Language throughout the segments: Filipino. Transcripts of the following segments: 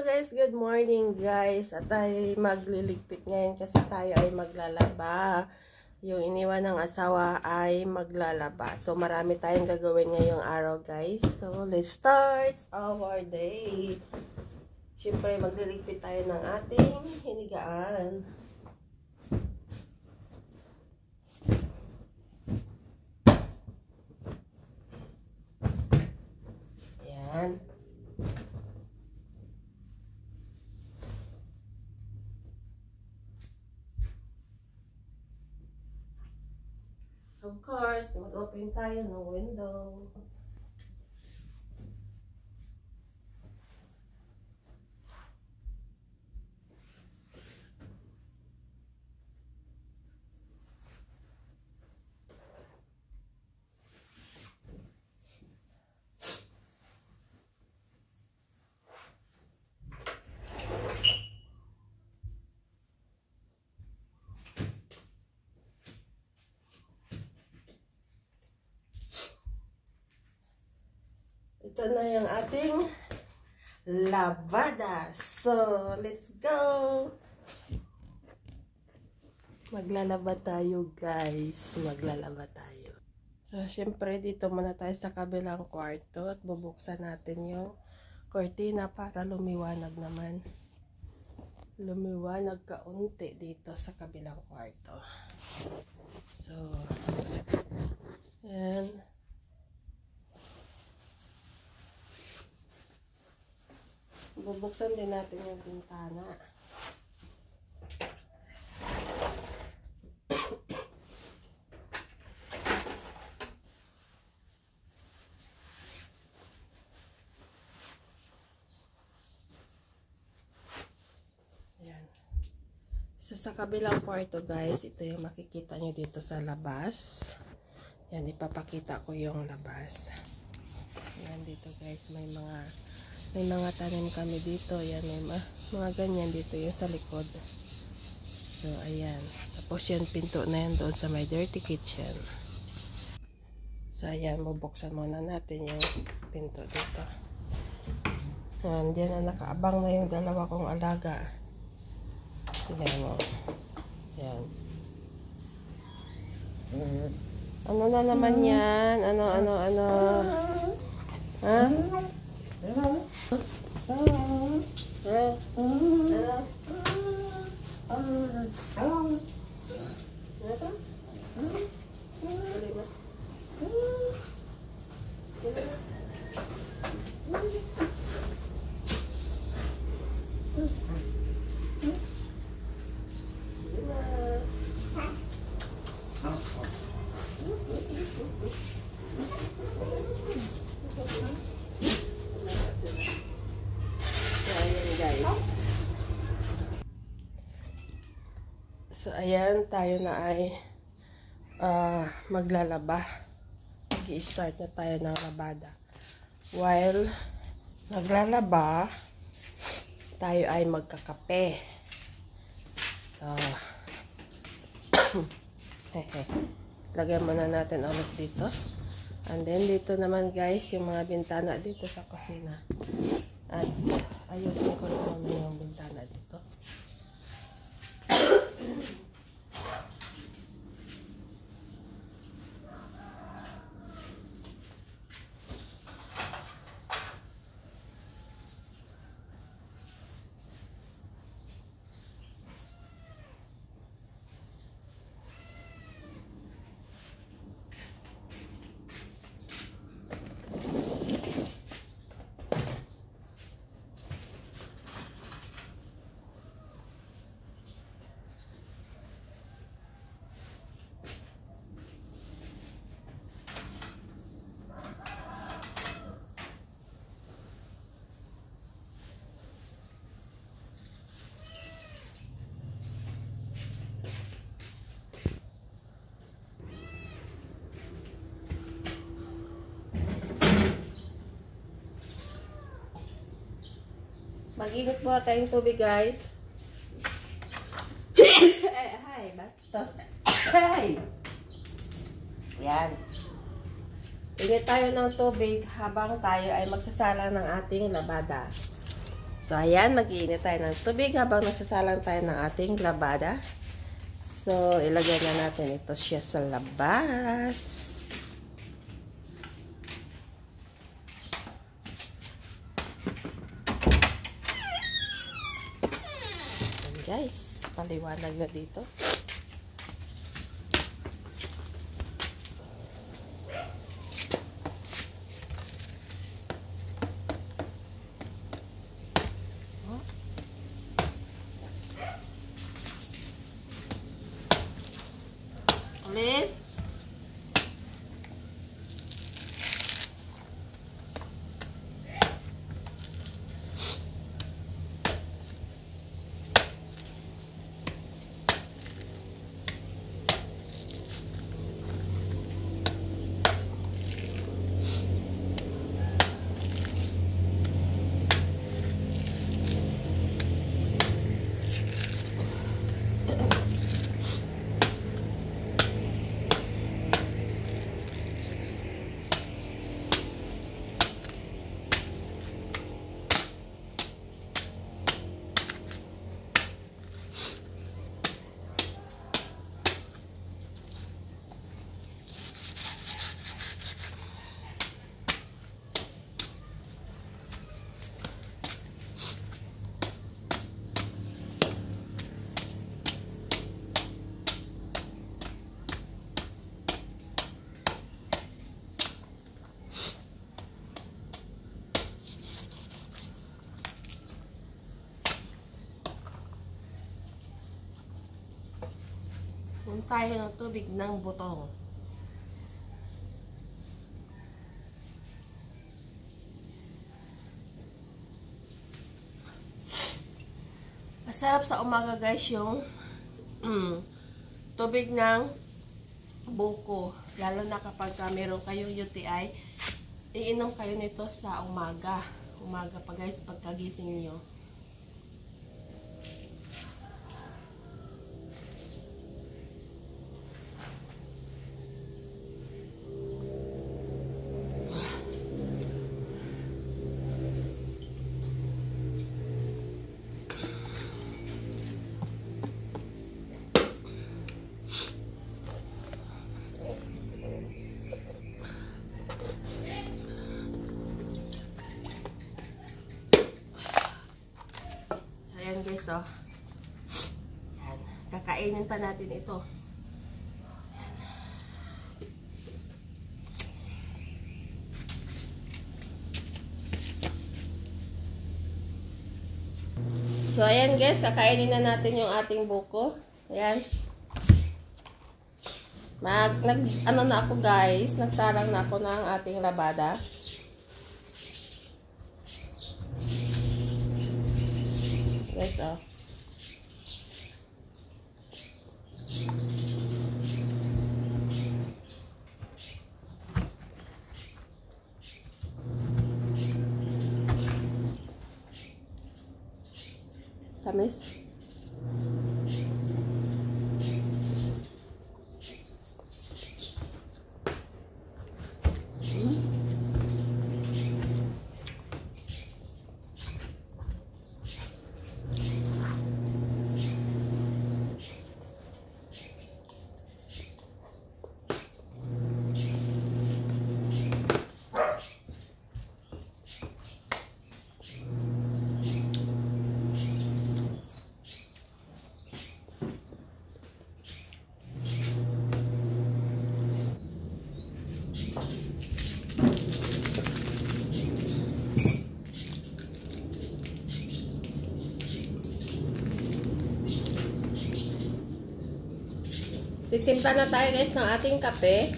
Guys, good morning guys. At tayo magliligpit ngayon kasi tayo ay maglalaba. Yung iniwan ng asawa ay maglalaba. So marami tayong gagawin ngayong araw guys. So let's start our day. Siyempre magliligpit tayo ng ating hinigaan. Yan. Of course, mag-open tayo ng window. Ito na yung ating lavada. So, let's go! Maglalaba tayo, guys. Maglalaba tayo. So, syempre, dito muna tayo sa kabilang kwarto at bubuksan natin yung kortina para lumiwanag naman. Lumiwanag kaunti dito sa kabilang kwarto. So, yan. Bubuksan din natin yung bintana. Ayan. Sa kabilang kwarto guys, ito yung makikita nyo dito sa labas. Yan, ipapakita ko yung labas. Yan dito guys, may mga tanim kami dito. Ayan, may mga ganyan dito yung sa likod. So, ayan. Tapos yung pinto na yan doon sa may dirty kitchen. So, ayan. Bubuksan muna natin yung pinto dito. Ayan, dyan na nakaabang na yung dalawa kong alaga. Ayan o. Ayan. Ano na naman yan? Ano? Ha? So, ayan, tayo na ay maglalaba. Mag-i-start na tayo ng labada. While naglalaba, tayo ay magkakape. So, lagyan muna natin ulit dito. And then, dito naman guys, yung mga bintana dito sa kusina. At ayusin ko naman yung bintana dito. Mag-init po tayong tubig, guys. Hi, bastos. Hi! Yan. Init tayo ng tubig habang tayo ay magsasala ng ating labada. So, ayan, mag-iinit tayo ng tubig habang nasasalang tayo ng ating labada. So, ilagay na natin ito siya sa labas. Ayan guys, paliwanag na dito. Ulit. Tayo ng tubig ng butong. Masarap sa umaga guys yung tubig ng buko. Lalo na kapag meron kayong UTI, iinom kayo nito sa umaga. Umaga pa guys, pagkagising niyo. Guys, oh. Yan. Kakainin pa natin ito. So, ayan guys, kakainin na natin yung ating buko. Ayan. Ano na ako guys, nagsalang na ako ng ating labada. Guys, oh. Tamis. Titimpla na tayo guys ng ating kape.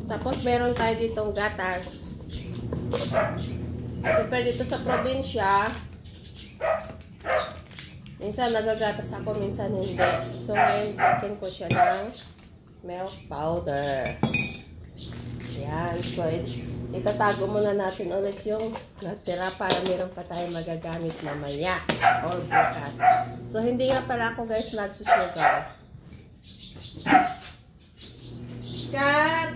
Tapos meron tayo ditong gatas. Siyempre dito sa probinsya, minsan nagagatas ako, minsan hindi. So ngayon, bakin ko siya ng milk powder. Yan. So, itatago muna natin ulit yung natira para meron pa tayo magagamit mamaya or bukas. So, hindi nga pala ako guys nagsusugar. Cut!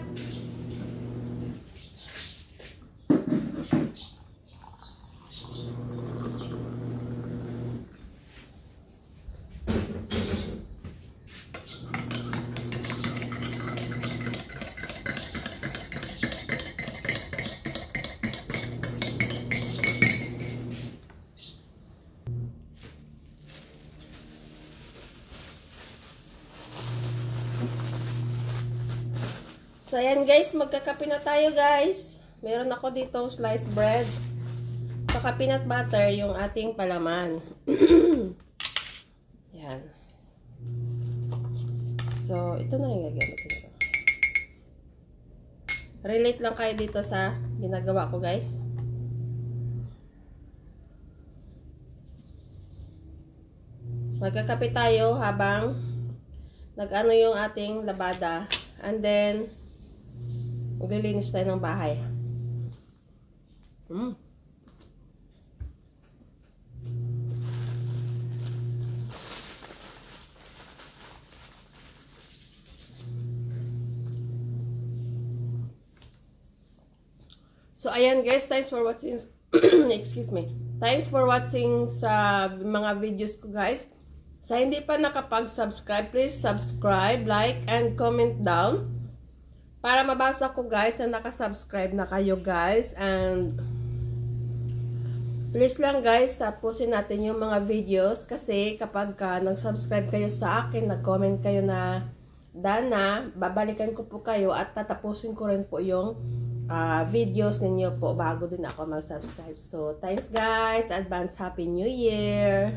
So, ayan guys, magkakape na tayo guys. Meron ako dito sliced bread. Saka peanut butter yung ating palaman. Yan. So, ito na yung gagamitin ko. Relate lang kayo dito sa ginagawa ko guys. Magkakape tayo habang nag-ano yung ating labada. And then, maglilinis tayo ng bahay. So, ayan guys, thanks for watching. Excuse me. Thanks for watching sa mga videos ko guys. Sa hindi pa nakapag-subscribe, please subscribe, like, and comment down. Para mabasa ko guys na nakasubscribe na kayo guys. And please lang guys, tapusin natin yung mga videos. Kasi kapag nag-subscribe kayo sa akin, nag-comment kayo na Dana, babalikan ko po kayo at tatapusin ko rin po yung videos ninyo po bago din ako mag-subscribe. So, thanks guys. Advance Happy New Year!